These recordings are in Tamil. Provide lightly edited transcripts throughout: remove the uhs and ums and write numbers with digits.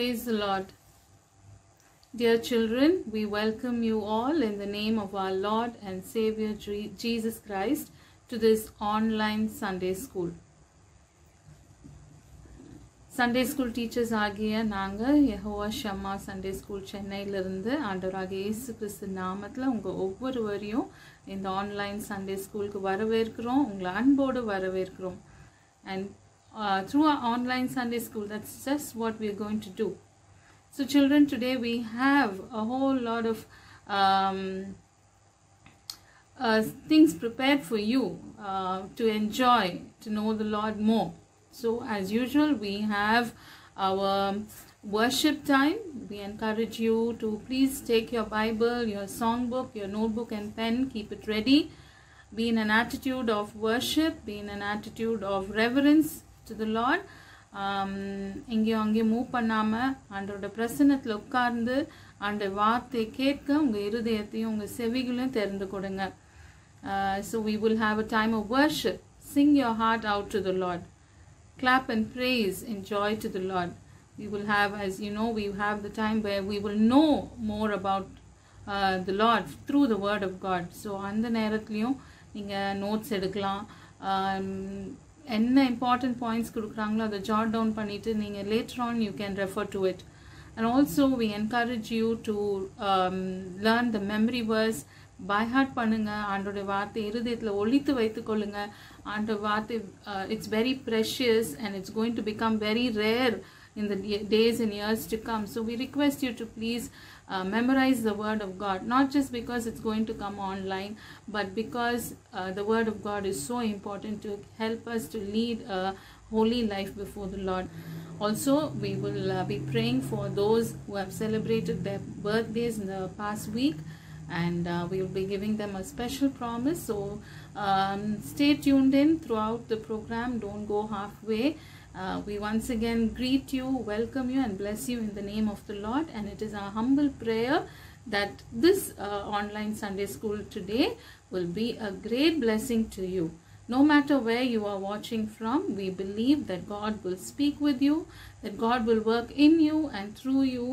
Praise the Lord. Dear children, we welcome you all in the name of our Lord and Savior Jesus Christ to this online Sunday school. Sunday school teachers ஆகிய நாங்கள் யெகோவா ஷம்மா Sunday school சென்னையிலிருந்து ஆண்டவராகிய இயேசு கிறிஸ்து நாமத்தில் உங்கள் ஒவ்வொருவரையும் இந்த ஆன்லைன் Sunday schoolக்கு வரவேற்கிறோம், உங்களை அன்போடு வரவேற்கிறோம். And through our online Sunday school, that's just what we're going to do. So children, today we have a whole lot of things prepared for you to enjoy, to know the Lord more. So as usual, we have our worship time. We encourage you to please take your Bible, your songbook, your notebook and pen, keep it ready. Be in an attitude of worship, be in an attitude of reverence to the Lord. எங்கேயும் அங்கேயும் மூவ் பண்ணாமல் ஆண்டோட பிரசன்னத்தில் உட்கார்ந்து ஆண்ட வார்த்தை கேட்க உங்கள் இருதயத்தையும் உங்கள் செவிகளையும் திறந்து கொடுங்க. So we will have a time of worship. Sing your heart out to the Lord. Clap and praise in joy to the Lord. We will have, as you know, we have the time where we will know more about the Lord through the word of God. So அந்த நேரத்துலையும் நீங்கள் நோட்ஸ் எடுக்கலாம், என்ன important points கொடுக்குறாங்களோ அதை ஜாட் டவுன் பண்ணிவிட்டு நீங்கள் later on you can refer to it. And also we encourage you to learn the memory verse. By heart பண்ணுங்க, ஆண்டோட வார்த்தை இருதயத்தில் ஒழித்து வைத்துக்கொள்ளுங்க. ஆண்டோட வார்த்தை it's very precious and it's going to become very rare in the days and years to come. So we request you to please memorize the word of God, not just because it's going to come online, but because the word of God is so important to help us to lead a holy life before the Lord. Also, we will be praying for those who have celebrated their birthdays in the past week, and we will be giving them a special promise. So stay tuned in throughout the program, don't go halfway. We once again greet you, welcome you and bless you in the name of the Lord, and it is our humble prayer that this online Sunday school today will be a great blessing to you. No matter where you are watching from, we believe that God will speak with you, that God will work in you and through you,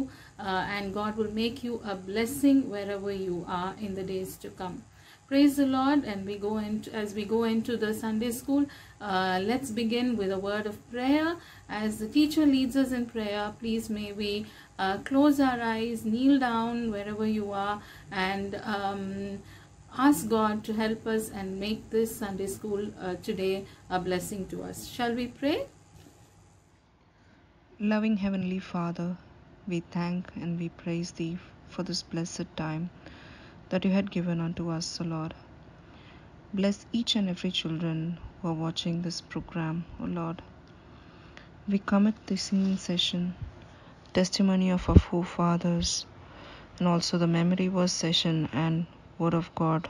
and God will make you a blessing wherever you are in the days to come. Praise the Lord. And as we go into the Sunday school, let's begin with a word of prayer. As the teacher leads us in prayer, please may we close our eyes, kneel down wherever you are, and ask God to help us and make this Sunday school today a blessing to us. Shall we pray? Loving Heavenly Father, we thank and we praise Thee for this blessed time that You had given unto us, O Lord. Bless each and every children who are watching this program, O Lord. We commit the singing session, testimony of our forefathers, and also the memory verse session and Word of God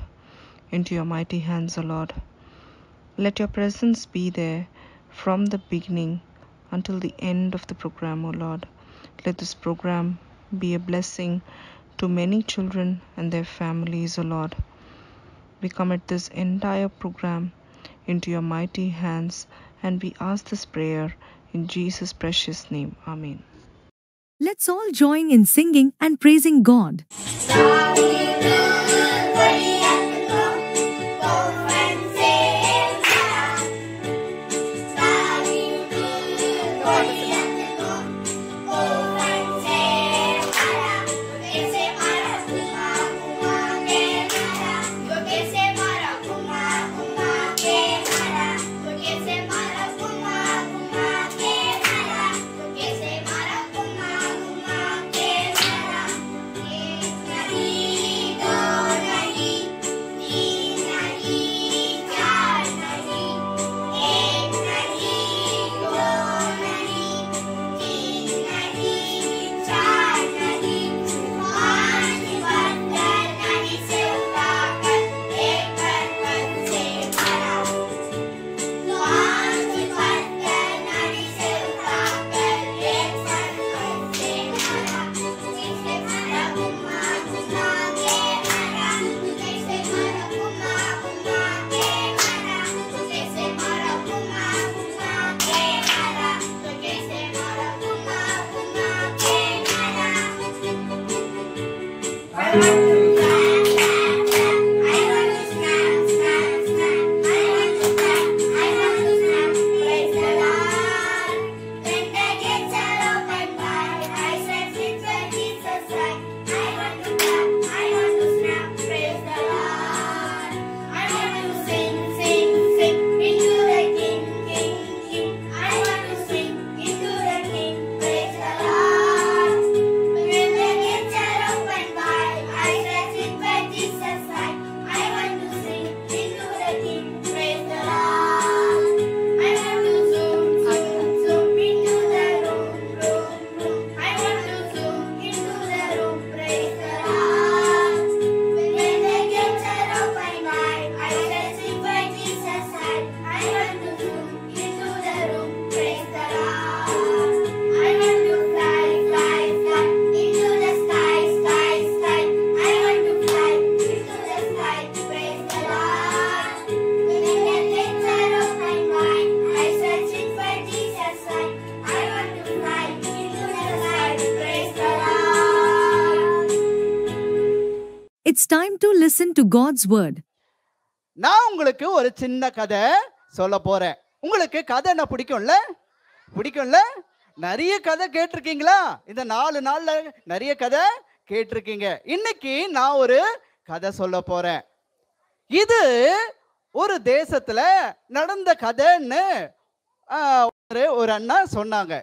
into Your mighty hands, O Lord. Let Your presence be there from the beginning until the end of the program, O Lord. Let this program be a blessing to many children and their families, O Lord. We commit this entire program into Your mighty hands, and we ask this prayer in Jesus' precious name. Amen. Let's all join in singing and praising God. Maria. to listen to God's word. நான் உங்களுக்கு ஒரு சின்ன கதை சொல்ல போறேன். உங்களுக்கு கதை என்ன பிடிக்கும்ல? பிடிக்கும்ல? நிறைய கதை கேட்டிருக்கீங்களா? இந்த 4 நாள்ல நிறைய கதை கேட்டிருக்கீங்க. இன்னைக்கு நான் ஒரு கதை சொல்ல போறேன். இது ஒரு தேசத்துல நடந்த கதைன்னு ஒரு அண்ணா சொன்னாங்க.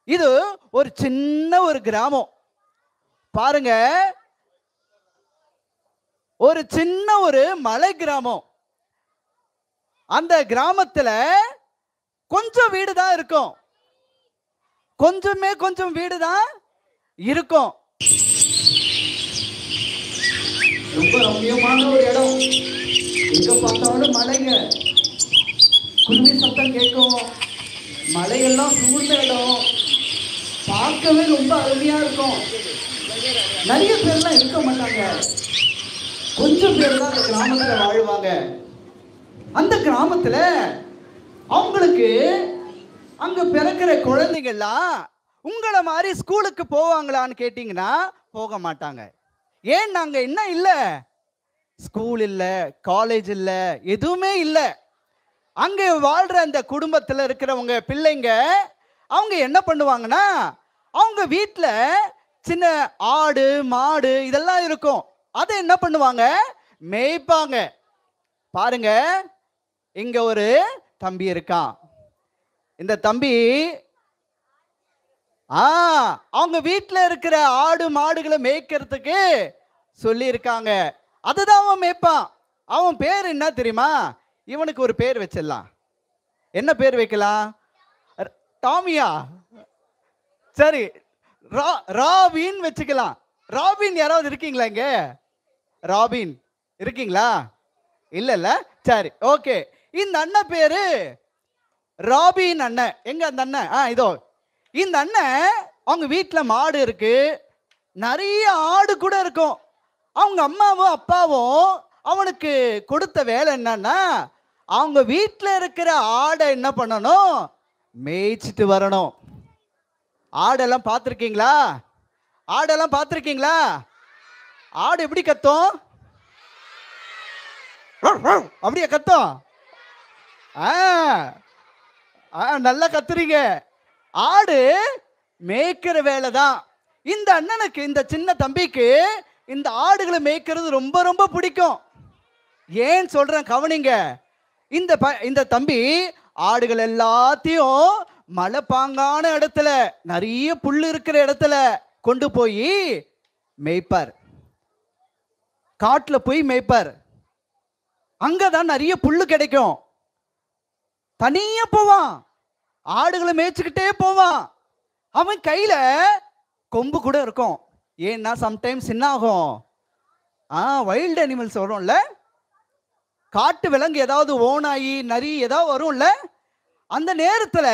இது ஒரு சின்ன ஒரு கிராமம். பாருங்க, ஒரு சின்ன ஒரு மலை கிராமம். அந்த கிராமத்துல கொஞ்சம் வீடு தான் இருக்கும். கொஞ்சம் வீடு தான் இருக்கும். ரொம்ப ரம்மியமான ஒரு இடம். எங்க பார்த்தாலும் மலைங்க, குருவி சத்தம் கேட்கும். மலையெல்லாம் சூழ்ந்த இடம். பார்க்கவே ரொம்ப அருமையா இருக்கும். நிறைய பேர்லாம் இருக்க மாட்டாங்க. கொஞ்சம் பேர் தான் அந்த கிராமத்துல வாழ்வாங்க. அந்த கிராமத்துல அவங்களுக்கு அங்க பிறக்கிற குழந்தைகள்லாம் உங்களை மாதிரி ஸ்கூலுக்கு போவாங்களான்னு கேட்டீங்கன்னா போக மாட்டாங்க. ஏன்? நாங்க என்ன இல்ல, ஸ்கூல் இல்ல, காலேஜ் இல்ல, எதுவுமே இல்ல. அங்க வாழ்ற அந்த குடும்பத்துல இருக்கிறவங்க பிள்ளைங்க அவங்க என்ன பண்ணுவாங்கன்னா, அவங்க வீட்டுல சின்ன ஆடு மாடு இதெல்லாம் இருக்கும். அதை என்ன பண்ணுவாங்க? மேய்ப்பாங்க. பாருங்க, இங்க ஒரு தம்பி இருக்கான். இந்த தம்பி அவங்க வீட்டுல இருக்கிற ஆடு மாடுகளை மேய்க்கிறதுக்கு சொல்லி இருக்காங்க. அதுதான் அவன் மேய்ப்பான். அவன் பேர் என்ன தெரியுமா? இவனுக்கு ஒரு பேர் வச்சிடலாம். என்ன பேர் வைக்கலாம்? டாமியா? சரி, ராபின் வச்சுக்கலாம். ராபின் யாராவது இருக்கீங்களா இங்க? ராபின் இருக்கீங்களா? இல்ல. சரி, ஓகே. இந்த அண்ணன் பேரு ராபின் அண்ணன். எங்க அந்த அண்ணன்? இதோ. இந்த அண்ணன் அவங்க வீட்டுல மாடு இருக்கு, நிறைய ஆடு கூட இருக்கும். அவங்க அம்மாவும் அப்பாவும் அவனுக்கு கொடுத்த வேலை என்னன்னா, அவங்க வீட்டுல இருக்கிற ஆடை என்ன பண்ணணும்? மேய்ச்சிட்டு வரணும். ஆடெல்லாம் பார்த்துருக்கீங்களா? ஆடெல்லாம் பார்த்துருக்கீங்களா? ஆடு எப்படி கத்தும்? அப்படியே கத்தும். நல்லா கத்துறீங்க. ஆடு மேய்க்கிற வேலை தான். இந்த அண்ணனுக்கு, இந்த சின்ன தம்பிக்கு இந்த ஆடுகளை மேய்க்கிறது ரொம்ப ரொம்ப பிடிக்கும். ஏன் சொல்றேன் கவனிங்க. இந்த தம்பி ஆடுகள் எல்லாத்தையும் மலைப்பாங்கான இடத்துல, நிறைய புல் இருக்கிற இடத்துல கொண்டு போய் மேய்ப்பார். காட்டுல போய் மேய்ப்பார். அங்கதான் நிறைய புல்லு கிடைக்கும். தனியா போவான், ஆடுகளை மேய்ச்சிக்கிட்டே போவான். அவன் கையில கொம்பு கூட இருக்கும். ஏன்னா சம்டைம்ஸ் என்ன ஆகும், வைல்டு அனிமல்ஸ் வரும்ல, காட்டு விலங்கு ஏதாவது ஓனாயி நரி ஏதாவது வரும்ல, அந்த நேரத்துல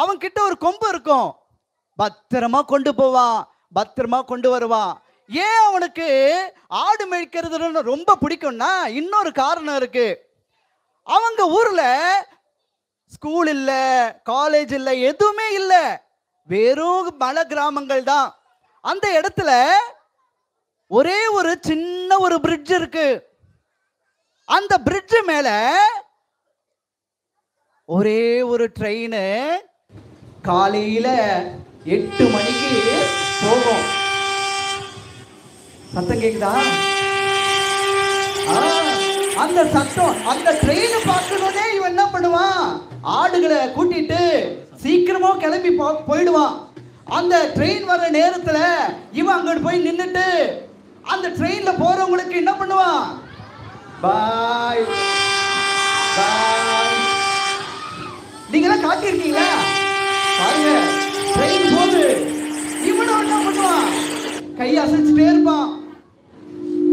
அவன் கிட்ட ஒரு கொம்பு இருக்கும். பத்திரமா கொண்டு போவான், பத்திரமா கொண்டு வருவான். ஏன் அவனுக்கு ஆடு மேய்க்கிறது ரொம்ப பிடிக்கும்னா இன்னொரு காரணம் இருக்கு. அவங்க ஊர்ல ஸ்கூல் இல்ல, காலேஜ் இல்ல, எதுவுமே இல்ல, வெறும் மலை கிராமங்கள் தான். அந்த இடத்துல ஒரே ஒரு சின்ன ஒரு பிரிட்ஜ் இருக்கு. அந்த பிரிட்ஜ் மேல ஒரே ஒரு ட்ரெயின் காலையில 8 மணிக்கு போகும். சத்தம் கேக்குதா? அந்த சத்தம், அந்த ட்ரெயின் பார்க்கணும்னே இவன் என்ன பண்ணுவான்? ஆடுகளை கூட்டிட்டு சீக்கிரமா கிளம்பி போயிடுவான். அந்த ட்ரெயின் வர நேரத்துல இவன் அங்க போய் நின்னுட்டு அந்த ட்ரெயின்ல போறவங்களுக்கு என்ன பண்ணுவான்? பாய் பாய். நீங்களாம் காட்டியிருக்கீங்களா? பாருங்க, ட்ரெயின் போகுது, இவனும் என்ன பண்ணுவான்? கை அசைச்சுட்டே இருப்பான்.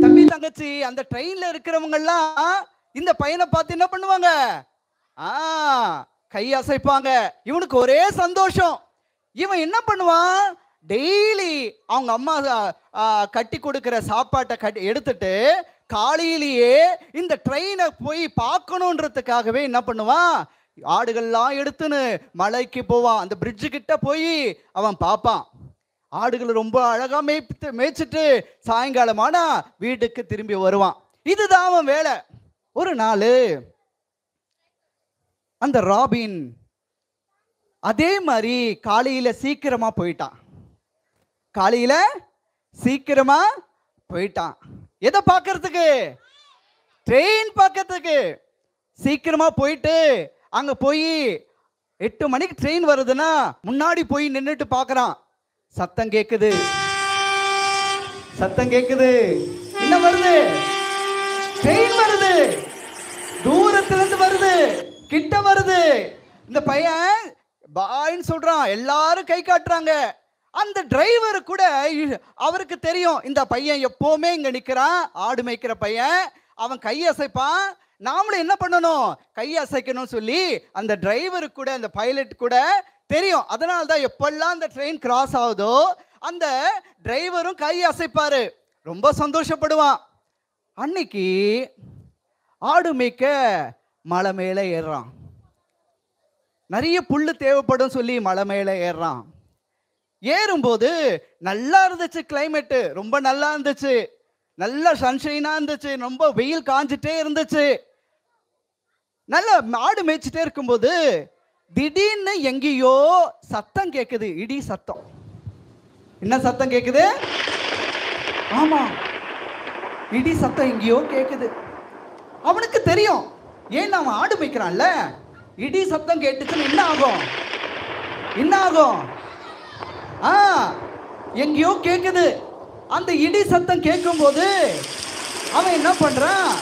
தம்பி தங்கச்சி, அந்த ட்ரெயின்ல இருக்கிறவங்க எல்லாம் இந்த பையனை பார்த்து என்ன பண்ணுவாங்க? கை அசைப்பாங்க. இவனுக்கு ஒரே சந்தோஷம். இவன் என்ன பண்ணுவான்? டெய்லி அவங்க அம்மா கட்டி கொடுக்கிற சாப்பாட்டை எடுத்துட்டு காலையிலேயே இந்த ட்ரெயினை போய் பார்க்கணுன்றதுக்காகவே என்ன பண்ணுவான்? ஆடுகள்லாம் எடுத்துன்னு மலைக்கு போவான். அந்த பிரிட்ஜு கிட்ட போய் அவன் பார்ப்பான். ஆடுகளை ரொம்ப அழகா மேய்ச்சிட்டு சாயங்காலமானா வீட்டுக்கு திரும்பி வருவான். இதுதான் அவன் வேலை. ஒரு நாள் அந்த ராபின் அதே மாதிரி காலையில சீக்கிரமா போயிட்டான். காலையில சீக்கிரமா போயிட்டான். எதை பார்க்கறதுக்கு? ட்ரெயின் பார்க்கறதுக்கு. சீக்கிரமா போயிட்டு அங்க போய் 8 மணிக்கு ட்ரெயின் வருதுன்னா முன்னாடி போய் நின்றுட்டு பார்க்கறான். சத்தம் கேக்குது, சத்தம் கேக்குது. என்ன வருது? ட்ரெயின் வருது. தூரத்துல இருந்து வருது, கிட்ட வருது. இந்த பையன் பாய்ன்னு சொல்றான். எல்லாரும் கை காட்டுறாங்க. அந்த டிரைவர் கூட அவருக்கு தெரியும் இந்த பையன் எப்பவுமே இங்க நிக்கிறான், ஆடு மேய்க்கிற பையன், அவன் கை அசைப்பான், நாமளும் என்ன பண்ணணும், கை அசைக்கணும் சொல்லி அந்த டிரைவருக்கு கூட அந்த பைலட் கூட தெரியும். அதனால தான் எப்பெல்லாம் அந்த ட்ரெயின் கிராஸ் ஆகுதோ அந்த டிரைவரும் கை அசைப்பாரு, ரொம்ப சந்தோஷப்படுவான். அன்னைக்கு ஆடு மேய்க்க மலை மேல ஏறுறான். நிறைய புல்லு தேவைப்படும் சொல்லி மலை மேல ஏறுறான். ஏறும்போது நல்லா இருந்துச்சு, கிளைமேட்டு ரொம்ப நல்லா இருந்துச்சு, நல்ல சன்ஷைனா இருந்துச்சு, ரொம்ப வெயில் காஞ்சிட்டே இருந்துச்சு. நல்லா ஆடு மேய்ச்சிட்டே இருக்கும்போது திடீர்னு எங்கேயோ சத்தம் கேட்குது, இடி சத்தம். என்ன சத்தம் கேட்குது? ஆமா, இடி சத்தம் எங்கேயோ கேட்குது. அவனுக்கு தெரியும், ஏன் அவன் ஆடு மேய்க்கிறான்ல, இடி சத்தம் கேட்டுச்சுன்னு என்ன ஆகும், என்ன ஆகும்? எங்கேயோ கேட்குது. அந்த இடி சத்தம் கேட்கும் போது அவன் என்ன பண்றான்,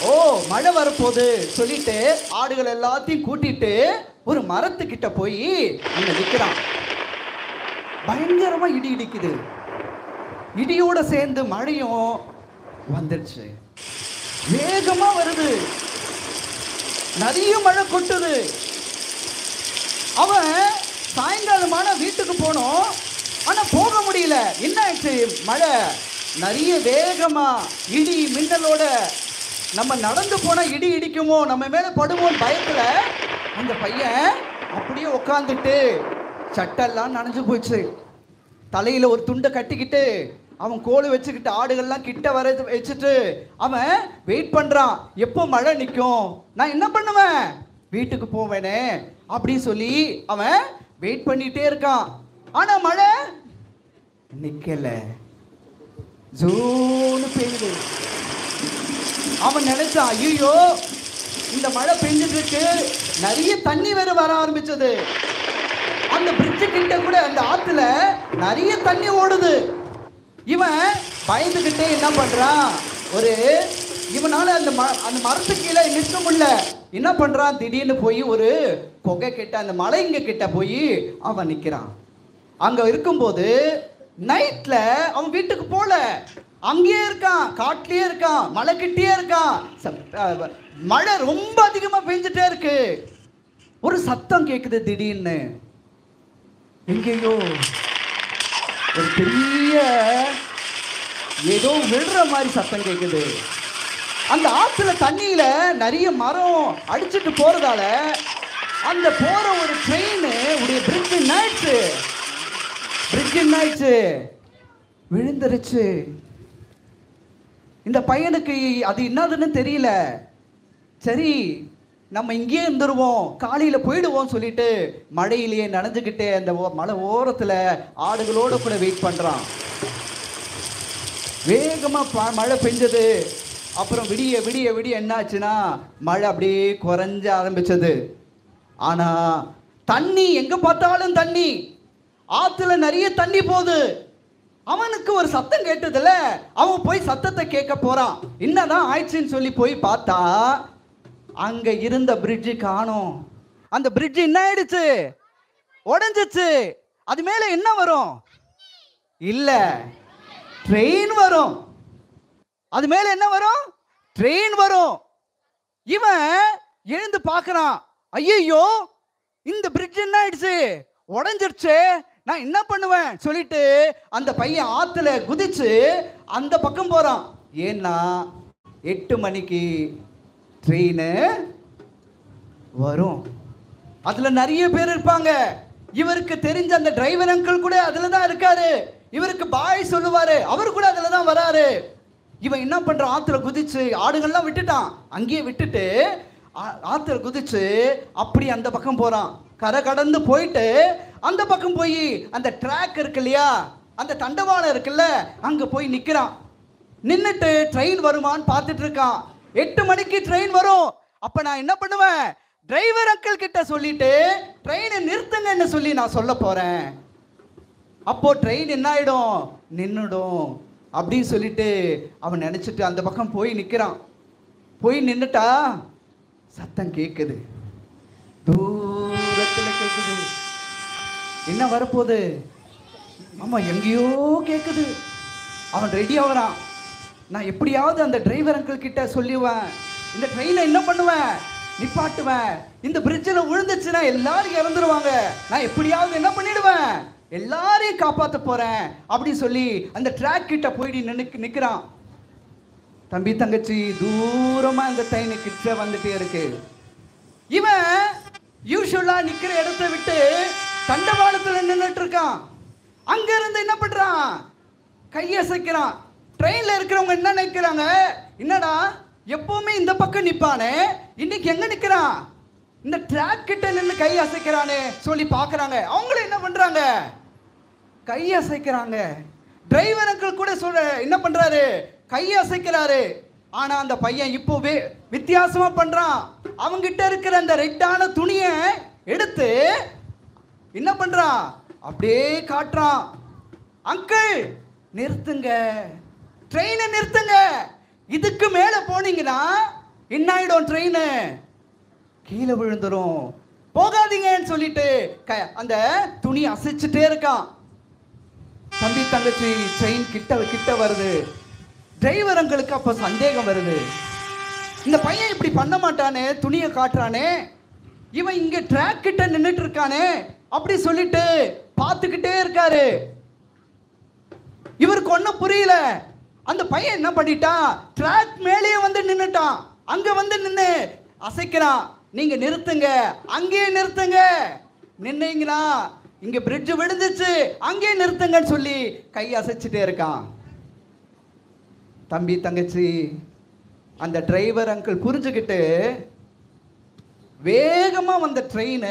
ஓ மழை வரப்போகுது சொல்லிட்டு ஆடுகள் எல்லாத்தையும் கூட்டிட்டு ஒரு மரத்துக்கிட்ட போய் அங்க நிற்கிறான். பயங்கரமா இடி இடிக்குது. இடியோட சேர்ந்து மழையும் வந்துடுச்சு, வேகமா வருது, நிறைய மழை கொட்டுது. அவன் சாயங்காலமான வீட்டுக்கு போனோம், ஆனா போக முடியல. என்ன ஆயிடுச்சு, மழை நிறைய வேகமா இடி மின்னலோட. நம்ம நடந்து போனா இடி இடிக்குமோ, நம்ம மேல படுமோன்னு பயத்துல அந்த பையன் அப்படியே உட்காந்துட்டு, சட்டெல்லாம் நனைஞ்சு போச்சு, தலையில ஒரு துண்டை கட்டிக்கிட்டு அவன் கோல் வச்சுக்கிட்டு ஆடுகள்லாம் கிட்ட வர வச்சுட்டு அவன் வெயிட் பண்றான். எப்போ மழை நிற்கும், நான் என்ன பண்ணுவேன், வீட்டுக்கு போவேனே அப்படின்னு சொல்லி அவன் வெயிட் பண்ணிட்டே இருக்கான். ஆனா மழை நிக்கல, ஜோன்னு பெய்யுது. அவன் நினைச்சான், ஐயோ இந்த மழை பெஞ்சிட்டு இருக்கு, நிறைய தண்ணி வேற வர ஆரம்பிச்சது. அந்த பிரிட்ஜு கிட்ட கூட அந்த ஆத்துல நிறைய தண்ணி ஓடுது. இவன் பயந்துகிட்டே என்ன பண்றான், இவனால அந்த மரத்துக்கு கீழே நிற்க முடியல. என்ன பண்றான், திடீர்னு போய் ஒரு குகை கிட்ட, அந்த மலைங்க கிட்ட போய் அவன் நிக்கிறான். அங்க இருக்கும்போது நைட்ல அவன் வீட்டுக்கு போல, அங்கேயே இருக்கான், காட்டிலேயே இருக்கான், மலை கிட்டே இருக்கான். மழை ரொம்ப அதிகமா பெஞ்சிட்டே இருக்கு. ஒரு சத்தம் கேக்குது திடீர்னு, எங்கேயோ ஒரு பெரிய ஏதோ விழுற மாதிரி சத்தம் கேக்குது. அந்த ஆத்துல தண்ணியில நிறைய மரம் அடிச்சுட்டு போறதால அந்த போற ஒரு ட்ரெயின் உடைய பிரிட்ஜ் என்னாயிடுச்சு, விழுந்துருச்சு. இந்த பையனுக்கு அது என்னதுன்னு தெரியல. சரி நம்ம இங்கேயே இருந்துருவோம், காலையில போயிடுவோம் சொல்லிட்டு மழையிலேயே நனைஞ்சுக்கிட்டே அந்த மலை ஓரத்துல ஆடுகளோட கூட வெயிட் பண்றான். வேகமா மழை பெஞ்சது. அப்புறம் விடிய விடிய விடிய என்ன ஆச்சுன்னா மழை அப்படியே குறைஞ்ச ஆரம்பிச்சது. ஆனா தண்ணி எங்க பார்த்தாலும் தண்ணி, ஆத்துல நிறைய தண்ணி போகுது. அவனுக்கு ஒரு சத்தம் கேட்டதுல அவன் போய் சத்தத்தை கேட்க போறான். என்னதான் ஆயிடுச்சுன்னு சொல்லி போய் பார்த்தா அங்க இருந்த பிரிட்ஜு காணோம். அந்த பிரிட்ஜ் என்ன ஆயிடுச்சு, உடைஞ்சிச்சு. அது மேல என்ன வரும், இல்ல ட்ரெயின் வரும். அது மேல என்ன வரும், ட்ரெயின் வரும். இவன் எழுந்து பார்க்கறான், ஐயோ இந்த பிரிட்ஜ் என்ன ஆயிடுச்சு, உடைஞ்சிருச்சு, நான் என்ன பண்ணுவேன் சொல்லிட்டு அந்த பையன் ஆத்துல குதிச்சு அந்த பக்கம் போறான். ஏன்னா 8 மணிக்கு ட்ரெயின் வரும். அதுல நிறைய பேர் இருப்பாங்க. இவருக்கு தெரிஞ்ச அந்த டிரைவர் அங்கிள் கூட அதுல தான் இருக்காரு. இவருக்கு பாய் சொல்லுவாரு, அவரு கூட அதுல தான் வராரு. இவன் என்ன பண்றான், ஆத்துல குதிச்சு ஆடுகள்லாம் விட்டுட்டான், அங்கேயே விட்டுட்டு ஆத்துல குதிச்சு அப்படி அந்த பக்கம் போறான். கரை கடந்து போயிட்டு அந்த பக்கம் போய் அந்த ட்ராக் இருக்கு இல்லையா, அந்த தண்டவாளம் இருக்குல்ல, அங்க போய் நிக்கிறான். நின்னுட்டு ட்ரெயின் வருமான்னு பார்த்துட்டு இருக்கான். 8 மணிக்கு ட்ரெயின் வரும். அப்ப நான் என்ன பண்ணுவேன், டிரைவர் அங்கிள் கிட்ட சொல்லிட்டு ட்ரெயினை நிறுத்துங்கன்னு சொல்லி நான் சொல்ல போறேன். அப்போ ட்ரெயின் என்ன ஆயிடும், நின்னுடும் அப்படின்னு சொல்லிட்டு அவன் நினைச்சிட்டு அந்த பக்கம் போய் நிக்கிறான். போய் நின்னுட்டா சத்தம் கேட்குது, தூரத்துல கேட்குது. என்ன வரப்போகுது, ஆமா எங்கேயோ கேட்குது. அவன் ரெடி ஆகுறான். நான் எப்படியாவது அந்த டிரைவர் அங்கிள் கிட்ட சொல்லுவேன், இந்த ட்ரெயினை என்ன பண்ணுவேன், நிப்பாட்டுவேன். இந்த பிரிட்ஜில் விழுந்துச்சுன்னா எல்லாரும் இறந்துருவாங்க, நான் எப்படியாவது என்ன பண்ணிடுவேன், எல்லாரையும் காப்பாற்ற போறேன் அப்படி சொல்லி அந்த ட்ராக் கிட்ட போயிட்டு நிக்கிறான். தம்பி தங்கச்சி தூரமா அந்த ட்ரெயின் கிட்ட வந்துட்டே இருக்கு. இவன் யூசுவலா நிக்கிற இடத்தை விட்டு தண்டவாளத்துல நின்றுட்டு இருக்கான். அங்க இருந்து என்ன பண்றான், கையசைக்கிறான். ட்ரெயின்ல இருக்கிறவங்க என்ன நினைக்கிறாங்க, என்னடா எப்பவுமே இந்த பக்கம் நிப்பானே, இன்னைக்கு எங்க நிக்கிறான், இந்த ட்ராக் கிட்ட நின்று கை அசைக்கிறானே சொல்லி பாக்குறாங்க. அவங்களும் என்ன பண்றாங்க, கை அசைக்கிறாங்க. டிரைவர் அங்கிள் கூட சொல்ற என்ன பண்றாரு, கை அசைக்கிறாரு. ஆனா அந்த பையன் இப்போவே வித்தியாசமா பண்றான். அவங்கிட்ட இருக்கிற அந்த ரெட்டான துணியை எடுத்து என்ன பண்றான், அப்படியே காட்டுறான். அங்கிள் நிறுத்துங்க, ட்ரெயினை நிறுத்துங்க, இதுக்கு மேல போனீங்கன்னா என்ன ஆயிடும், ட்ரெயின் கீழே விழுந்துரும், போகாதீங்கன்னு சொல்லிட்டு அந்த துணி அசைச்சுட்டே இருக்கான். தம்பி தங்கச்சி ட்ரெயின் கிட்ட வருது. டிரைவர் அங்களுக்கு அப்ப சந்தேகம் வருது, இந்த பையன் இப்படி பண்ண மாட்டானே, துணியை காட்டுறானே, இவன் இங்க ட்ராக் கிட்ட நின்றுட்டு இருக்கானே அப்படி சொல்லிட்டு பார்த்துக்கிட்டே இருக்காரு. இவருக்கு ஒன்னும் புரியல. அந்த பையன் என்ன பண்ணிட்டான், ட்ராக் மேலேயே வந்து நின்னுட்டான். அங்க வந்து நின்று அசைக்கிறான், நீங்க நிறுத்துங்க, அங்கேயே நிறுத்துங்க, நின்னீங்களா இங்க பிரிட்ஜ் விழுந்துச்சு, அங்கேயே நிறுத்துங்கன்னு சொல்லி கை அசைச்சிட்டே இருக்கான். தம்பி தங்கச்சி அந்த டிரைவர் அங்கிள் புரிஞ்சுக்கிட்டு வேகமா வந்த ட்ரெயின்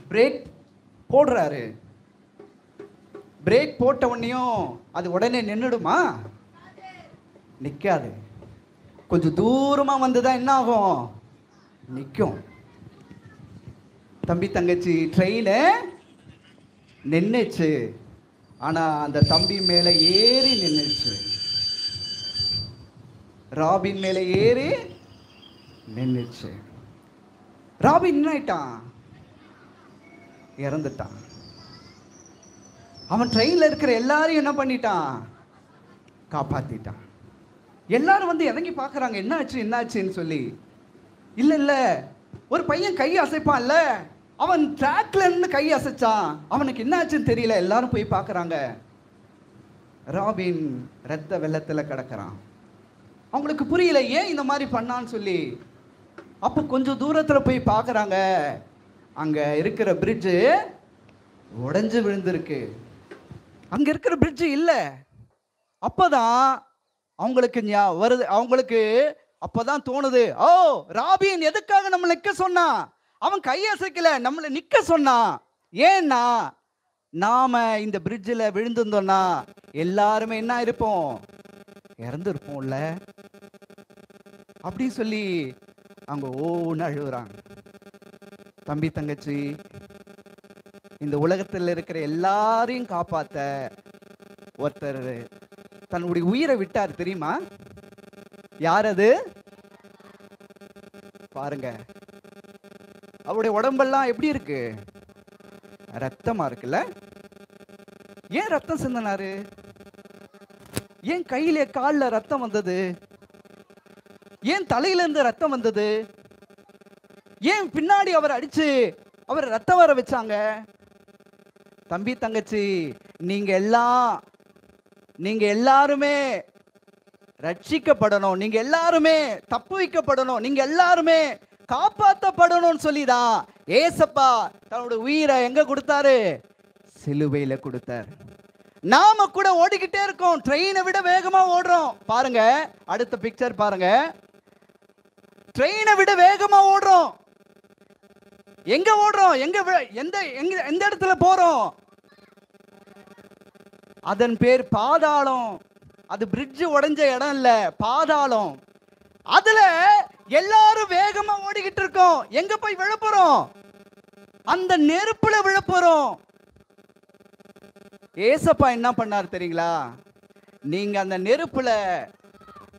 பிரேக் போடுறாரு. பிரேக் போட்ட உடனேயும் அது உடனே நின்றுடுமா, நிக்காது. கொஞ்சம் தூரமா வந்துதான் என்ன ஆகும், நிற்கும். தம்பி தங்கச்சி ட்ரெயின் நின்னுச்சு, ஆனா அந்த தம்பி மேல ஏறி நின்னுச்சு, ராபின் மேல ஏறி நின்னுச்சு. ராபின் என்ன ஆயிட்டான், இறந்துட்டான். அவன் ட்ரெயின்ல இருக்கிற எல்லாரையும் என்ன பண்ணிட்டான், காப்பாத்திட்டான். எல்லாரும் வந்து இறங்கி பார்க்கறாங்க, என்னாச்சுன்னு சொல்லி. இல்ல ஒரு பையன் கை அசைப்பான்ல, அவன் ட்ராக்ல இருந்து கை அசைச்சான், அவனுக்கு என்ன ஆச்சுன்னு தெரியல. எல்லாரும் போய் பார்க்கறாங்க, ராபின் ரத்த வெள்ளத்துல கிடக்கிறான். அவங்களுக்கு புரியல ஏன் இந்த மாதிரி பண்ணான்னு சொல்லி. அப்போ கொஞ்சம் தூரத்துல போய் பார்க்கறாங்க, அங்க இருக்கிற பிரிட்ஜு உடைஞ்சு விழுந்திருக்கு, அங்க இருக்கிற பிரிட்ஜ் இல்ல. அப்பதான் அவங்களுக்கு வருது, அவங்களுக்கு அப்பதான் தோணுது, ஓ ராபின் எதுக்காக நம்ம நிக்க சொன்னா, அவன் கையசைக்கல, நம்மளை நிக்க சொன்னான். ஏன்னா நாம இந்த பிரிட்ஜில் விழுந்திருந்தோம்னா எல்லாருமே என்ன இருப்போம், இறந்துருப்போம்ல அப்படி சொல்லி அவங்க ஓன்னு அழுகுறாங்க. தம்பி தங்கச்சி இந்த உலகத்தில் இருக்கிற எல்லாரையும் காப்பாத்த ஒருத்தர் தன்னுடைய உயிரை விட்டார் தெரியுமா? யார் அது? பாருங்க, அவருடைய உடம்பெல்லாம் எப்படி இருக்கு, ரத்தமா இருக்குல்ல. ஏன் ரத்தம் சிந்தினாரு? ஏன் கையில கால்ல ரத்தம் வந்தது? ஏன் தலையில இருந்து ரத்தம் வந்தது? ஏன் பின்னாடி அவர் அடிச்சு அவர் ரத்தம் வர வச்சாங்க? தம்பி தங்கச்சி நீங்க எல்லாருமே ரட்சிக்கப்படணும், நீங்க எல்லாருமே தப்பு வைக்கப்படணும், நீங்க எல்லாருமே காப்பாற்றப்படணும்னு சொல்லிதான் ஏசப்பா தன்னோட உயிரை எங்க கொடுத்தாரு? சிலுவையில கொடுத்தார். நாம கூட ஓடிக்கிட்டே இருக்கோம், ட்ரெயினை விட வேகமா ஓடுறோம். பாருங்க அடுத்த பிக்சர் பாருங்க, ட்ரெயினை விட வேகமா ஓடுறோம். எங்க ஓடுறோம்? எந்த இடத்துல போறோம்? அதன் பேர் பாதாளம். அது பிரிட்ஜ் உடைஞ்ச இடம் இல்ல, பாதாளம். அதுல எல்லாரும் வேகமா ஓடிக்கிட்டு இருக்கோம். எங்க போய் விழப்போறோம்? அந்த நெருப்புல விழப்போறோம். ஏசப்பா என்ன பண்ணார் தெரியுங்களா? நீங்க அந்த நெருப்புல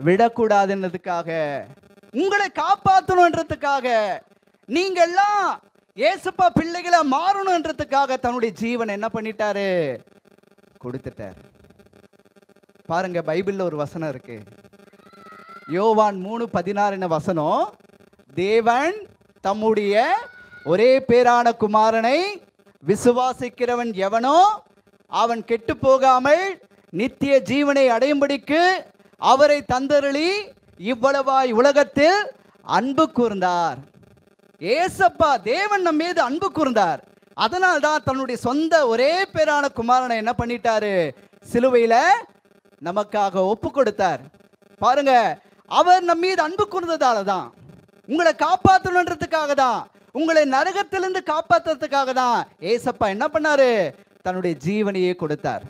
விடக்கூடாதுன்றதுக்காக, உங்களை காப்பாற்றணுன்றதுக்காக, நீங்க எல்லாம் ஏசப்பா பிள்ளைகளை மாறணுன்றதுக்காக தன்னுடைய ஜீவனை என்ன பண்ணிட்டாரு? கொடுத்துட்டார். பாருங்க பைபிள்ல ஒரு வசனம் இருக்கு, யோவான் 3:16 வசனம். தேவன் தம்முடைய ஒரே பேரான குமாரனை விசுவாசிக்கிறவன் எவனோ அவன் கெட்டு போகாமல் நித்திய ஜீவனை அடையும்படிக்கு அவரை தந்தருளி இவ்வளவாய் உலகத்தில் அன்பு கூர்ந்தார். ஏசப்பா தேவன் நம் மீது அன்பு கூர்ந்தார். அதனால்தான் தன்னுடைய சொந்த ஒரே பேரான குமாரனை என்ன பண்ணிட்டாரு? சிலுவையில நமக்காக ஒப்பு கொடுத்தார். பாருங்க, அவர் நம் மீது அன்பு கூர்ந்ததால தான், உங்களை காப்பாற்றணுன்றதுக்காக தான், உங்களை நரகத்திலிருந்து காப்பாற்றுறதுக்காக தான் ஏசப்பா என்ன பண்ணாரு? தன்னுடைய ஜீவனையே கொடுத்தார்.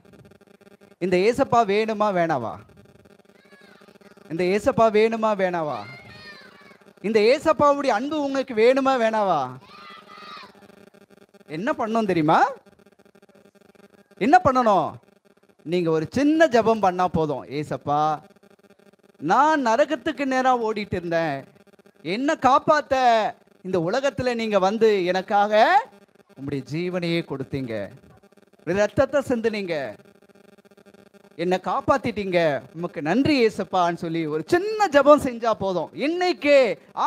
இந்த ஏசப்பா வேணுமா வேணாவா? இந்த ஏசப்பா வேணுமா வேணாவா? இந்த ஏசப்பாவுடைய அன்பு உங்களுக்கு வேணுமா வேணாவா? என்ன பண்ணணும் தெரியுமா? என்ன பண்ணணும்? நீங்க ஒரு சின்ன ஜெபம் பண்ணா போதும். ஏசப்பா, நான் நரகத்துக்கு நேரம் ஓடிட்டு இருந்தேன், என்ன காப்பாத்த இந்த உலகத்துல நீங்க வந்து எனக்காக உங்களுடைய ஜீவனையே கொடுத்தீங்க, ரத்தத்தை சிந்துனீங்க, என்னை காப்பாத்திட்டீங்க, உமக்கு நன்றி ஏசப்பான்னு சொல்லி ஒரு சின்ன ஜெபம் செஞ்சா போதும். இன்னைக்கு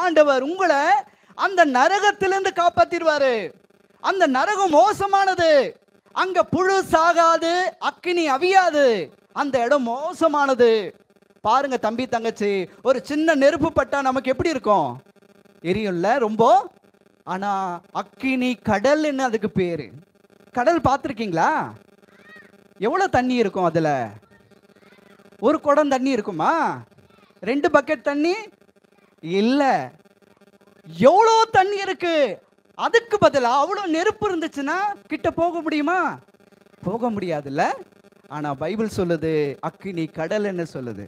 ஆண்டவர் உங்களை அந்த நரகத்திலிருந்து காப்பாத்திடுவாரு. அந்த நரகம் மோசமானது, அங்க புழு சாகாது, அக்கினி அவியாது, அந்த இடம் மோசமானது. பாருங்க தம்பி தங்கச்சி, ஒரு சின்ன நெருப்பு பட்டா நமக்கு எப்படி இருக்கும்? எரியும்ல ரொம்ப. ஆனா அக்கினி கடல்னு அதுக்கு பேரு. கடல் பார்த்துருக்கீங்களா? எவ்வளவு தண்ணி இருக்கும் அதுல? ஒரு குடம் தண்ணி இருக்குமா? 2 பக்கெட் தண்ணி இல்ல. எவ்வளோ தண்ணி இருக்கு. அதுக்கு பதிலா அவ்வளவு நெருப்பு இருந்துச்சுன்னா கிட்ட போக முடியுமா? போக முடியாதுல்ல. ஆனா பைபிள் சொல்லுது அக்கினி கடல்னு சொல்லுது.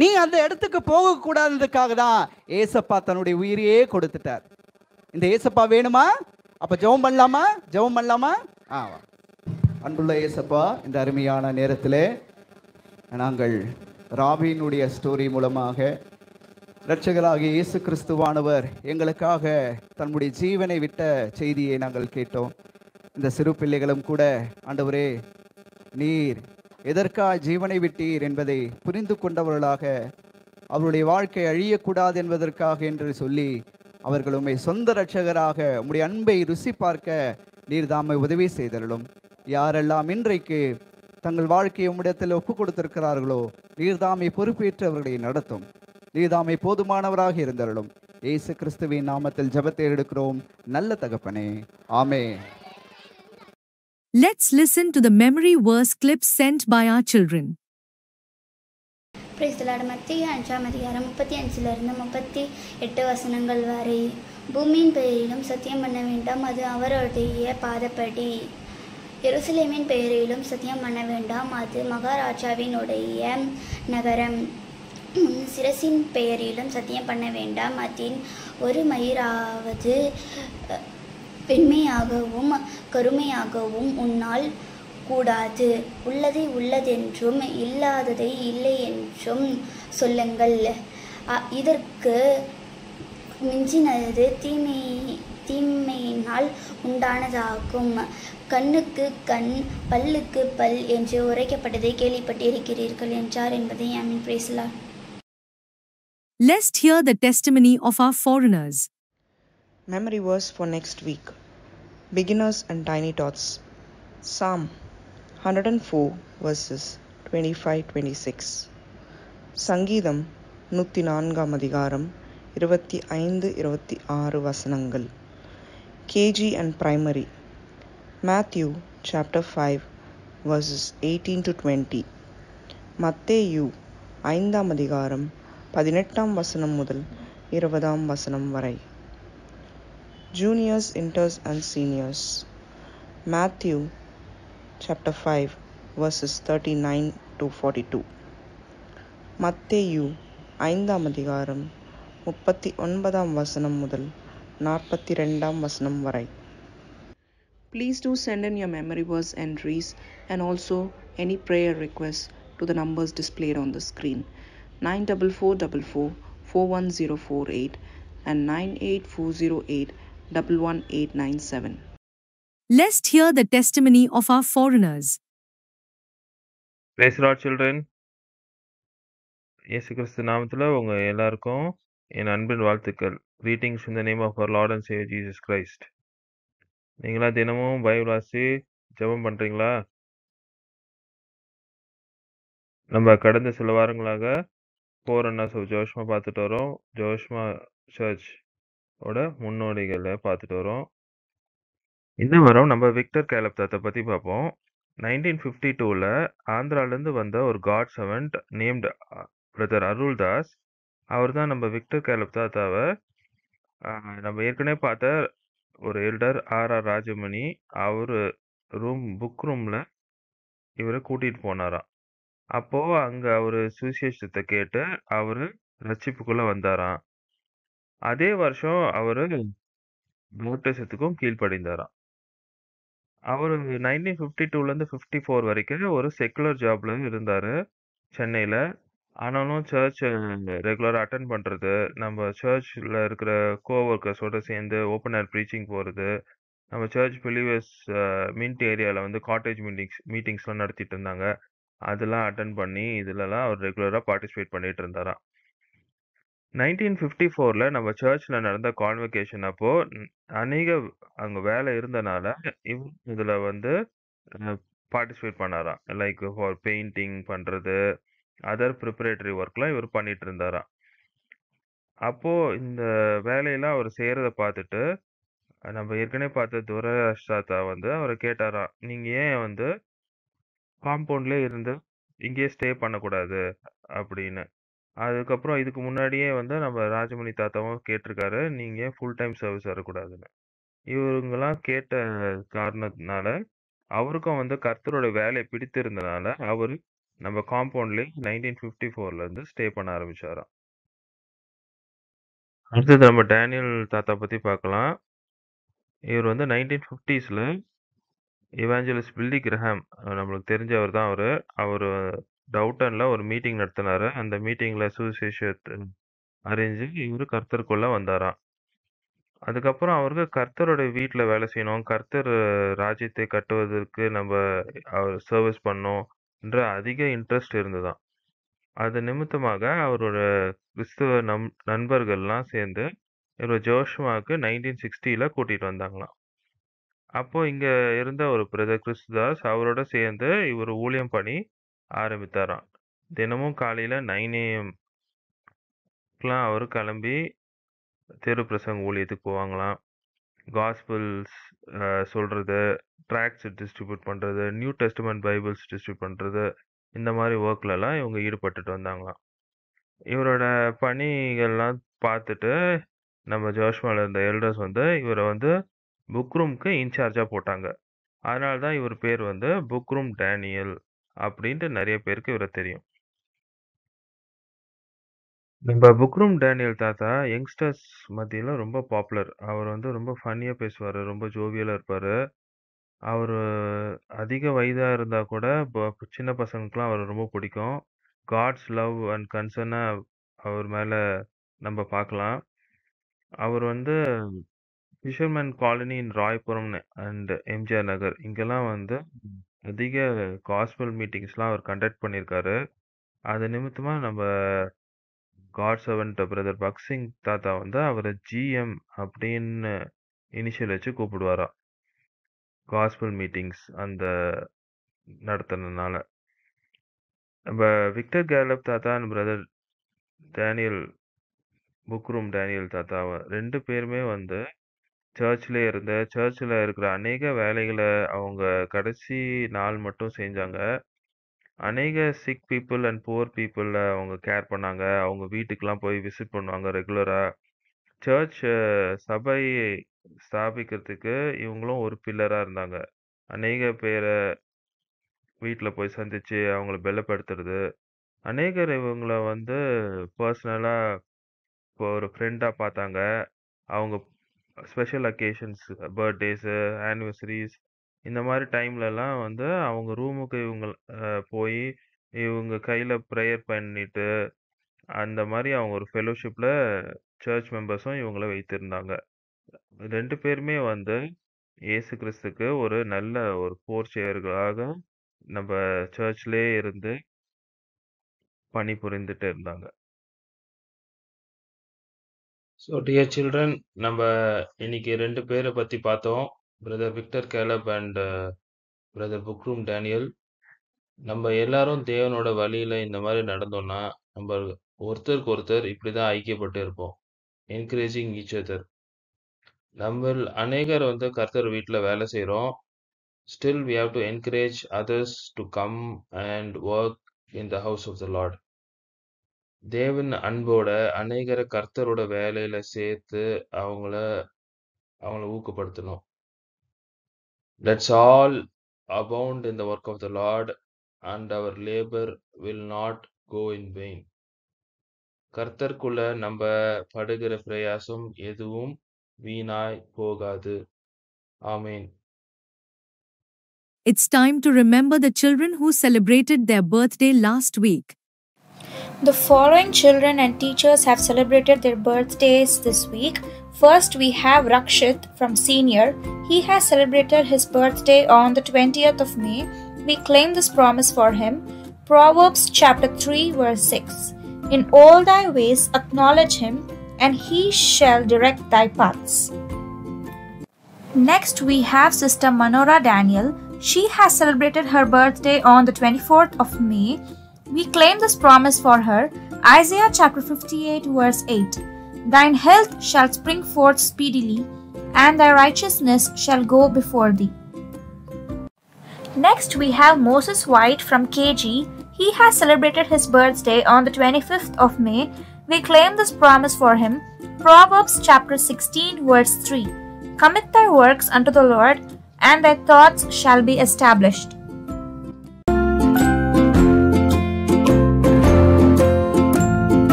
நீ அந்த இடத்துக்கு போக கூடாததுக்காக தான் ஏசப்பா தன்னுடைய உயிரையே கொடுத்துட்டார். இந்த ஏசப்பா வேணுமா? அப்ப ஜெபம் பண்ணலாமா? ஜெபம் பண்ணலாமா? அன்புள்ள ஏசப்பா, இந்த அருமையான நேரத்திலே நாங்கள் ராபினுடைய ஸ்டோரி மூலமாக இரட்சகராகிய இயேசு கிறிஸ்துவானவர் எங்களுக்காக தன்னுடைய ஜீவனை விட்ட செய்தியை நாங்கள் கேட்டோம். இந்த சிறு பிள்ளைகளும் கூட ஆண்டவரே, நீர் எதற்காக ஜீவனை விட்டீர் என்பதை புரிந்து கொண்டவர்களாக, அவருடைய வாழ்க்கை அழியக்கூடாது என்பதற்காக என்று சொல்லி அவர்கள் உம்மை சொந்த இரட்சகராக உம்முடைய அன்பை ருசி பார்க்க நீர் தாமை உதவி செய்தருளும். யாரெல்லாம் இன்றைக்கு தங்கள் வாழ்க்கையை உம்மிடத்தில் ஒப்பு கொடுத்திருக்கிறார்களோ நீர் தாமை பொறுப்பேற்று அவர்களை நடத்தும். நீர் தாமை போதுமானவராக இருந்தருளும். இயேசு கிறிஸ்துவின் நாமத்தில் ஜெபத்தை எடுக்கிறோம் நல்ல தகப்பனே, ஆமென். Let's listen to the memory verse clip sent by our children. Price the Lord. மத்தேயு 5ஆம் அதிகாரம் 35 38 வசனங்கள் வரை. பூமியின் பெயரிலும் சத்தியம் பண்ண வேண்டாம், அது அவருடைய பாதப்படி. எருசலேமின் பெயரிலும் சத்தியம் பண்ண வேண்டாம், அது மகாராஜாவினுடைய நகரம். சிரசின் பெயரிலும் சத்தியம் பண்ண வேண்டாம், அதின் ஒரு மயிராவது வெண்மையாகவும் கருமையாகவும் உன்னால் கூடாது. உள்ளதை உள்ளதென்றும் இல்லாததை இல்லை என்றும் சொல்லுங்கள். இதற்கு மிஞ்சினது தீமையினால் உண்டானதாகும். கண்ணுக்கு கண், பல்லுக்கு பல் என்று உரைக்கப்பட்டதை கேள்விப்பட்டிருக்கிறீர்கள் என்றார் என்பதை amen. Praise the Lord. Let's hear the testimony of our foreigners. Memory verse for next week. Beginners and Tiny Tots. Psalm 104 verses 25-26. சங்கீதம் 104 அதிகாரம் 25-26 வசனங்கள். KG and Primary. Matthew chapter 5 verses 18 to 20. மத்தேயு 5ஆம் அதிகாரம் 18ஆம் வசனம் முதல் 20ஆம் வசனம் வரை. Juniors, Inters and Seniors. Matthew chapter 5 verses 39 to 42. மத்தேயு 5ஆம் அதிகாரம் 39ஆம் வசனம் முதல் 42ஆம் வசனம் வரை. Please do send in your memory verse entries and also any prayer requests to the numbers displayed on the screen 94444 41048 and 98408 11897. Let's hear the testimony of our foreigners. Praise the Lord, children. இயேசு கிறிஸ்து நாமத்தில் உங்க எல்லாருக்கும் என் அன்பின் வாழ்த்துக்கள். Greetings in the name of our Lord and Savior Jesus Christ. நீங்களா தினமும் பைபிள் வாசி ஜெபம் பண்றீங்களா? நம்ம கடந்த சில வாரங்களாக ஃபோரன்னர்ஸ் ஆஃப் ஜோஷ்மா பார்த்துட்டு வரோம். ஜோஷ்மா சர்ச் ஓட முன்னோடிகளை பார்த்துட்டு வரோம். இந்த வாரம் நம்ம விக்டர் கேலப் தாத்தா பற்றி பார்ப்போம். 1952ல் ஆந்திராலேருந்து வந்த ஒரு god servant named brother Aruldas. அவர் தான் நம்ம விக்டர் கேலப் தாத்தாவை நம்ம ஏற்கனவே பார்த்த ஒரு எல்டர் ஆர் ராஜமணி அவர் புக் ரூமில் இவரை கூட்டிகிட்டு போனாராம். அப்போது அங்கே அவர் சுவிசேஷத்தை கேட்டு அவர் ரட்சிப்புக்குள்ளே வந்தாராம். அதே வருஷம் அவர் பேப்டிசத்துக்கும் கீழ்ப்படிந்தாராம். அவர் 1952லேருந்து 54 வரைக்கும் ஒரு செக்குலர் ஜாப்ல இருந்தார் சென்னையில். ஆனாலும் சர்ச் ரெகுலராக அட்டன் பண்ணுறது, நம்ம சர்ச்சில் இருக்கிற கோவொர்க்கர்ஸோடு சேர்ந்து ஓப்பன் ஏர் ப்ரீச்சிங் போகிறது, நம்ம சர்ச் பிலீவர்ஸ் மின்ட் ஏரியாவில் வந்து காட்டேஜ் மீட்டிங்ஸ்லாம் நடத்திட்டு இருந்தாங்க. அதெல்லாம் அட்டன் பண்ணி இதிலலாம் அவர் ரெகுலராக பார்ட்டிசிபேட் பண்ணிட்டு இருந்தாராம். 1954ல் நம்ம சர்ச்சில் நடந்த கான்வெகேஷன் அப்போது அநேக அங்கே வேலை இருந்தனால இதில் வந்து பார்ட்டிசிபேட் பண்ணாராம். லைக் ஃபார் பெயிண்டிங் பண்ணுறது, அதர் ப்ரிப்பரேட்டரி ஒர்க்லாம் இவர் பண்ணிட்டு இருந்தாராம். அப்போது இந்த வேலையெல்லாம் அவர் செய்கிறத பார்த்துட்டு நம்ம ஏற்கனவே பார்த்த துரதாத்தா வந்து அவரை கேட்டாராம், நீங்கள் ஏன் வந்து காம்பவுண்ட்லேயே இருந்து இங்கேயே ஸ்டே பண்ணக்கூடாது அப்படின்னு. அதுக்கப்புறம் இதுக்கு முன்னாடியே வந்து நம்ம ராஜமணி தாத்தாவும் கேட்டிருக்காரு, நீங்கள் ஏன் ஃபுல் டைம் சர்வீஸ் வரக்கூடாதுன்னு. இவங்கெல்லாம் கேட்ட காரணத்தினால அவருக்கும் வந்து கர்த்தரோட வேலையை பிடித்திருந்தனால அவர் நம்ம காம்பவுண்ட்லேயே 1954லேருந்து ஸ்டே பண்ண ஆரம்பிச்சாராம். அடுத்தது நம்ம டேனியல் தாத்தா பற்றி பார்க்கலாம். இவர் வந்து 1950ஸில் இவாஞ்சலிஸ்ட் பில்லி கிரஹாம் நம்மளுக்கு தெரிஞ்சவர் தான். அவர் டவுட்டனில் ஒரு மீட்டிங் நடத்தினார். அந்த மீட்டிங்கில் சுவிசேஷத்தை அறிஞ்சு இவர் கர்த்தருக்குள்ளே வந்தாராம். அதுக்கப்புறம் அவருக்கு கர்த்தரோட வீட்டில் வேலை செய்யணும், கர்த்தர் ராஜ்யத்தை கட்டுவதற்கு நம்ம அவர் சர்வீஸ் பண்ணணும் என்ற அதிக இன்ட்ரெஸ்ட் இருந்ததாம். அது நிமித்தமாக அவரோட கிறிஸ்துவ நண்பர்கள்லாம் சேர்ந்து இவர் ஜோஷ்மாவுக்கு 1960ல் கூட்டிகிட்டு வந்தாங்களாம். அப்போது இங்கே இருந்த ஒரு பிரதர் கிறிஸ்துதாஸ் அவரோட சேர்ந்து இவர் ஊழியம் பண்ணி ஆரம்பித்தாராம். தினமும் காலையில் 9 AM அவர் கிளம்பி தெரு பிரசங்க ஊழியத்துக்கு போவாங்களாம். காஸ்பிள்ஸ் சொல்கிறது, ட்ராக்ஸ் டிஸ்ட்ரிபியூட் பண்ணுறது, நியூ டெஸ்டமெண்ட் பைபிள்ஸ் டிஸ்ட்ரிபியூட் பண்ணுறது, இந்த மாதிரி ஒர்க்லலாம் இவங்க ஈடுபட்டுட்டு வந்தாங்களாம். இவரோட பணிகள்லாம் பார்த்துட்டு நம்ம ஜோஷ்மாவில் இருந்த எல்டர்ஸ் வந்து இவரை வந்து புக் ரூம்க்கு இன்சார்ஜாக போட்டாங்க. அதனால தான் இவர் பேர் வந்து புக் ரூம் டேனியல் அப்படின்ட்டு நிறைய பேருக்கு இவரை தெரியும். நம்ம புக் ரூம் டேனியல் தாத்தா யங்ஸ்டர்ஸ் மத்தியில் ரொம்ப பாப்புலர். அவர் வந்து ரொம்ப ஃபன்னியாக பேசுவார், ரொம்ப ஜோவியலாக இருப்பார். அவர் அதிக வயதாக இருந்தால் கூட சின்ன பசங்களுக்குலாம் அவர் ரொம்ப பிடிக்கும். காட்ஸ் லவ் அண்ட் கன்சர்னை அவர் மேலே நம்ம பார்க்கலாம். அவர் வந்து fisherman colony in Royapuram and MGR Nagar இங்கெல்லாம் வந்து அதிக காஸ்பல் மீட்டிங்ஸ்லாம் அவர் கண்டக்ட் பண்ணியிருக்காரு. அது நிமித்தமாக நம்ம காட் சர்வெண்ட் பிரதர் பக்சிங் தாத்தா வந்து அவரை ஜிஎம் அப்படின்னு இனிஷியல் வச்சு கூப்பிடுவாராம். காஸ்பல் மீட்டிங்ஸ் அந்த நடத்துனதுனால. நம்ம விக்டர் கேலப் தாத்தா and brother Daniel book room Daniel தாத்தா 2 பேருமே வந்து சர்ச்லேயே இருந்து சர்ச்சில் இருக்கிற அநேக வேலைகளை அவங்க கடைசி நாள் மட்டும் செஞ்சாங்க. அநேக சிக் பீப்புள் அண்ட் புவர் பீப்புள அவங்க கேர் பண்ணாங்க. அவங்க வீட்டுக்கெல்லாம் போய் விசிட் பண்ணுவாங்க ரெகுலரா. சர்ச் சபை ஸ்தாபிக்கிறதுக்கு இவங்களும் ஒரு பில்லரா இருந்தாங்க. அநேக பேர வீட்ல போய் சந்திச்சு அவங்கள பலப்படுத்துறது. அநேகர் இவங்கள வந்து பர்சனலா இப்போ ஒரு ஃப்ரெண்டா பார்த்தாங்க. அவங்க ஸ்பெஷல் அக்கேஷன்ஸ், பர்த்டேஸு, ஆனிவர்சரிஸ் இந்த மாரி டைம்லலாம் வந்து அவங்க ரூமுக்கு இவங்க போயி இவங்க கையில ப்ரேயர் பண்ணிட்டு, அந்த மாரி அவங்க ஒரு ஃபெலோஷிப்ல சர்ச் மெம்பர்ஸும் இவங்கள வைத்திருந்தாங்க. 2 பேருமே வந்து இயேசு கிறிஸ்துக்கு ஒரு நல்ல ஒரு போர்ச்செயர்களாக நம்ப சர்ச்லயே இருந்து பணிபுரிந்துட்டு இருந்தாங்க. ஸோ டியர் சில்ட்ரன், நம்ம இன்னைக்கு 2 பேரை பத்தி பார்த்தோம். Brother Victor Caleb and brother book room Daniel. நம்ம எல்லாரும் தேவனோட வழியில இந்த மாதிரி நடந்தோம்னா, நம்ம ஒருத்தருக்கு ஒருத்தர் இப்படிதான் ஐக்கியப்பட்டு இருப்போம். Encouraging each other. நம்ம அநேகர் வந்து கர்த்தர் வீட்டுல வேலை செய்றோம். Still we have to encourage others to come and work in the house of the Lord. தேவன் அன்போட அநேகரை கர்த்தரோட வேலையில சேர்த்து அவங்கள ஊக்கப்படுத்தணும். Let's all abound in the work of the Lord and our labor will not go in vain. கர்த்தருக்குள்ள நம்ம படுகிற பிரயாசம் எதுவும் வீணாய் போகாது. ஆமென். It's time to remember the children who celebrated their birthday last week. The following children and teachers have celebrated their birthdays this week. First, we have Rakshit from senior. He has celebrated his birthday on the 20th of May. We claim this promise for him. Proverbs chapter 3 verse 6. In all thy ways acknowledge him, and he shall direct thy paths. Next, we have Sister Manora Daniel. She has celebrated her birthday on the 24th of May. We claim this promise for her. Isaiah chapter 58 verse 8. Thine health shall spring forth speedily, and thy righteousness shall go before thee. Next, we have Moses White from KG. He has celebrated his birthday on the 25th of May. We claim this promise for him. Proverbs chapter 16 verse 3. Commit thy works unto the Lord, and thy thoughts shall be established.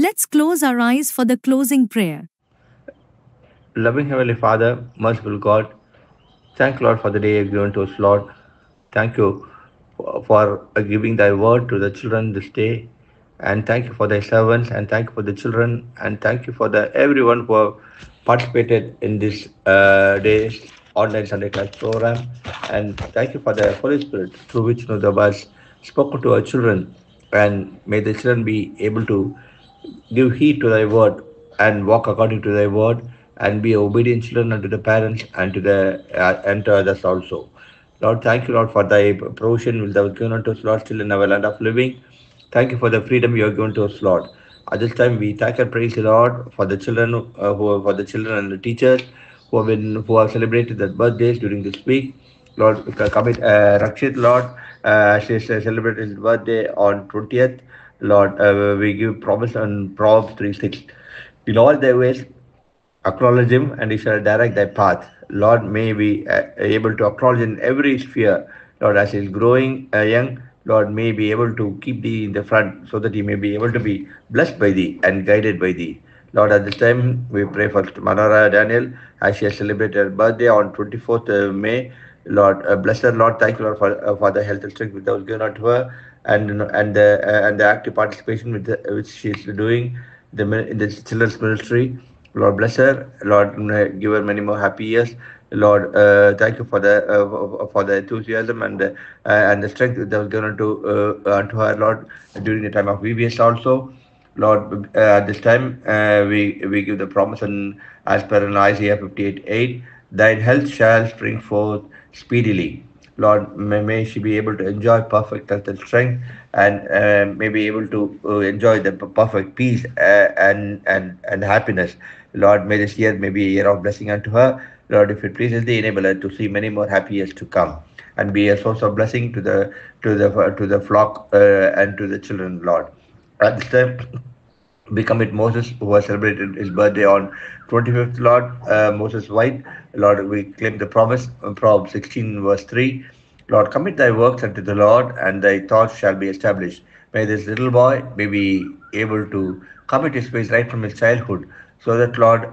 Let's close our eyes for the closing prayer. Loving Heavenly Father, merciful God, thank you, Lord, for the day you've given to us, Lord. Thank you for giving thy word to the children this day. And thank you for thy servants, and thank you for the children, and thank you for the everyone who have participated in this day's online Sunday class program. And thank you for the Holy Spirit through which the was spoken to our children. And may the children be able to give heed to thy word and walk according to thy word, and be obedient children unto the parents and to others also. Lord, thank you, Lord, for thy provision which thou hast given unto us, Lord, still in our land of living. Thank you for the freedom you have given to us, Lord. At this time, we thank and praise you, Lord, for the children, and the teachers who have celebrated their birthdays during this week. Lord, we commit Rakshit, Lord, she celebrated his birthday on 20th. Lord, we give promise on Proverbs 3:6. In all thy ways, acknowledge him, and he shall direct thy path. Lord, may we able to acknowledge in every sphere, Lord, as he is growing young. Lord, may be able to keep thee in the front, so that he may be able to be blessed by thee and guided by thee. Lord, at this time, we pray for Manora Daniel, as she has celebrated her birthday on 24th May. Lord, bless her, Lord. Thank you, Lord, for the health and strength which thou hast given unto her, and the active participation which she is doing in the children's ministry. Lord, bless her. Lord, give her many more happy years. Lord, thank you for the enthusiasm and the strength that was given unto her, Lord, during the time of VBS also. Lord, at this time, we give the promise as per in Isaiah 58:8. Thine health shall spring forth speedily. Lord, may she be able to enjoy perfect health and strength, and may be able to enjoy the perfect peace and happiness. Lord, may this year may be a year of blessing unto her. Lord, if it pleases thee, enable her to see many more happy years to come, and be a source of blessing to the flock and to the children, Lord. At this time, we commit Moses, who has celebrated his birthday on 25th, Lord. Moses White, Lord, we claim the promise, Proverbs 16, verse 3. Lord, commit thy works unto the Lord, and thy thoughts shall be established. May this little boy may be able to commit his ways right from his childhood, so that, Lord,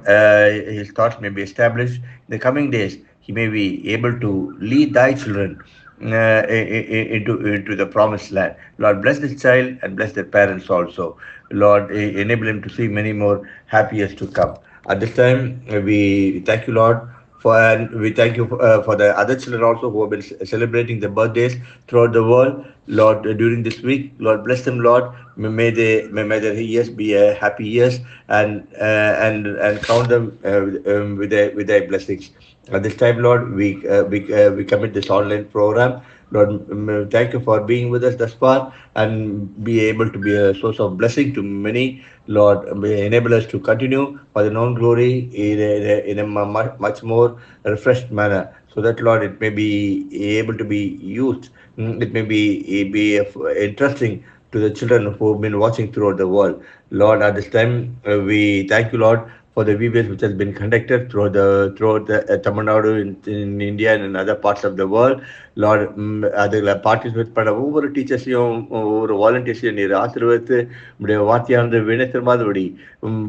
his thoughts may be established. In the coming days, he may be able to lead thy children into the promised land. Lord, bless this child and bless their parents also. Lord, enable him to see many more happy years to come. At this time, we thank you, Lord, and we thank you for the other children also who have been celebrating their birthdays throughout the world. Lord, during this week, Lord, bless them, Lord. May their years be happy years, and count them with their blessings. At this time, Lord, we commit this online program. Lord, thank you for being with us thus far, and be able to be a source of blessing to many. Lord, may enable us to continue for the known glory in a much more refreshed manner, so that, Lord, it may be able to be used. It may be interesting to the children who have been watching throughout the world. Lord, at this time, we thank you, Lord, for the VBS which has been conducted throughout the Tamil Nadu in India and in other parts of the world. Lord, அதில் பார்ட்டிசிபேட் பண்ண ஒவ்வொரு டீச்சர்ஸையும் ஒவ்வொரு வாலண்டியர்ஸையும் நீர் ஆசீர்வதித்து உடைய வார்த்தையானது வினைத்திருமாதபடி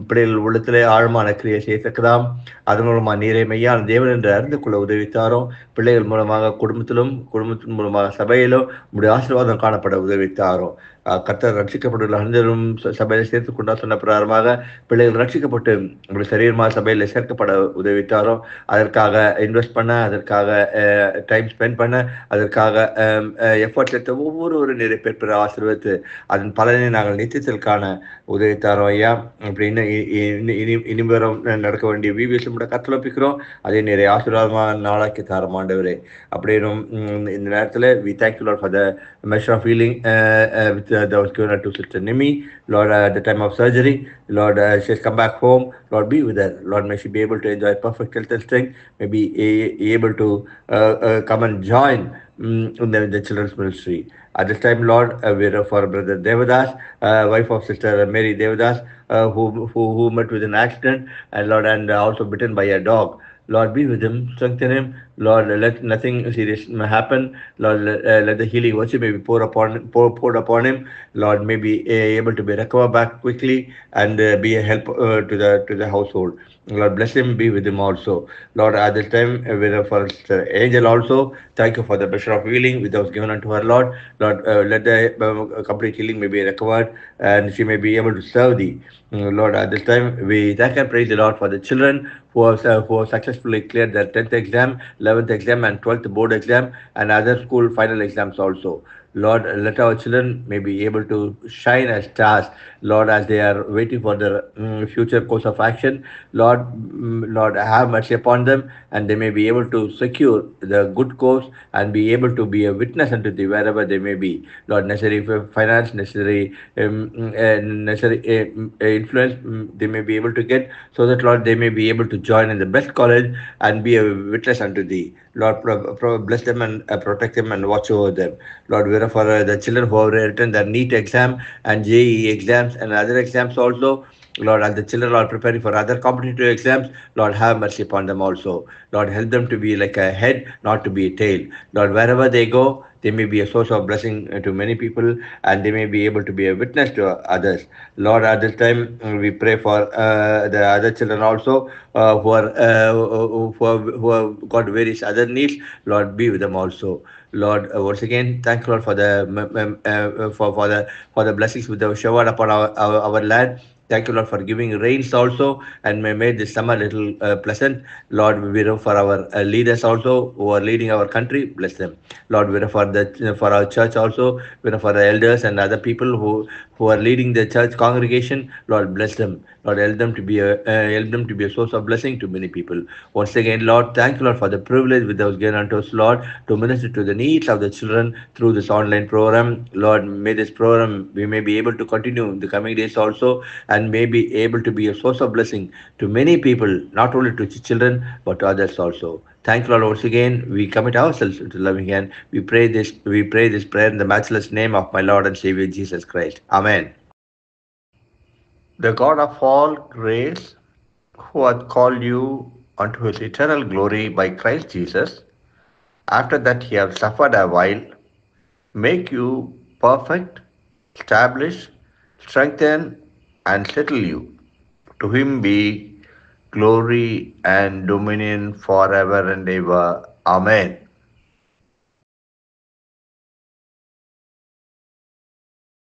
பிள்ளைகள் உள்ளத்திலே ஆழமான கிரியை செய்யத்தக்கதாம். அதன் மூலமாக நீரை மெய்யான தேவன் என்று அறிந்து கொள்ள உதவித்தாரோம். பிள்ளைகள் மூலமாக குடும்பத்தின் மூலமாக சபையிலும் உடைய ஆசீர்வாதம் காணப்பட உதவித்தாரோம். கர்த்தர் ரட்சிக்கப்பட்டுள்ள அனைவரும் சபையில் சேர்த்துக் கொண்டா சொன்ன பிரகாரமாக பிள்ளைகள் ரட்சிக்கப்பட்டு உங்களுடைய சரீரமாக சபையில் சேர்க்கப்பட உதவித்தாரோ. அதற்காக இன்வெஸ்ட் பண்ண, அதற்காக டைம் ஸ்பெண்ட் பண்ண, அதற்காக எஃபர்ட் எடுத்த ஒவ்வொரு நிறைய பேர் ஆசீர்வதித்து அதன் பலனை நாங்கள் நித்தியத்தில் காண உதவித்தாரோம் ஐயா. அப்படின்னு இனிவரும் நடக்க வேண்டிய விபிஎஸ் கத்தலப்பிக்கிறோம். அதே நிறைய ஆசீர்வாதமான நாளாக்கி தாரம் ஆண்டவரே. அப்படின்னு இந்த நேரத்தில் we thank you, Lord, for the measure of healing that was given to Sister Nimi. Lord, at the time of surgery, Lord, she has come back home. Lord, be with her. Lord, may she be able to enjoy perfect health and strength. May be able to come and join in the children's ministry. At this time, Lord, we are for Brother Devadas, wife of Sister Mary Devadas, who met with an accident, and Lord, and also bitten by a dog. Lord, be with him, strengthen him. Lord, let nothing serious happen. Lord, let the healing virtue may be poured upon him. Lord, may be able to be recover back quickly and be a help to the household. Lord, bless him, be with him also. Lord, at this time, we are for Angel also. Thank you for the measure of healing which was given unto her, Lord. Lord, let the complete healing may be recovered, and she may be able to serve thee. Lord, at this time, we thank and praise the Lord for the children who have successfully cleared their 10th exam, 11th exam, and 12th board exam, and other school final exams also. Lord, let our children may be able to shine as stars, Lord, as they are waiting for their future course of action. Lord, have mercy upon them, and they may be able to secure the good course and be able to be a witness unto thee wherever they may be. Lord, necessary finance, necessary influence they may be able to get, so that, Lord, they may be able to join in the best college and be a witness unto thee. Lord, bless them and protect them and watch over them. Lord, we are for the children who have written their NEET exam and JEE exams and other exams also. Lord, as the children are preparing for other competitive exams, Lord, have mercy upon them also. Lord, help them to be like a head, not to be a tail. Lord, wherever they go, they may be a source of blessing to many people, and they may be able to be a witness to others. Lord, at this time, we pray for the other children also who have got various other needs. Lord, be with them also. Lord, once again, thank you, Lord, for the blessings which have showered upon our land. Thank you, Lord, for giving rains also, and may make this summer a little pleasant. Lord, we pray for our leaders also who are leading our country. Bless them. Lord, we pray for our church also. We pray for the elders and other people who are leading the church congregation. Lord, bless them. Lord, help them to be a source of blessing to many people. Once again, Lord, thank you, Lord, for the privilege which was given unto us, Lord, to minister to the needs of the children through this online program. Lord, may this program we may be able to continue in the coming days also, and may be able to be a source of blessing to many people, not only to children but to others also. Thank you, Lord. Once again, we commit ourselves to loving hand. We pray this prayer in the matchless name of my Lord and Savior Jesus Christ. Amen. The God of all grace, who hath called you unto his eternal glory by Christ Jesus, after that he hath suffered a while, make you perfect, establish, strengthen, and settle you. To him be glory and dominion forever and ever. Amen.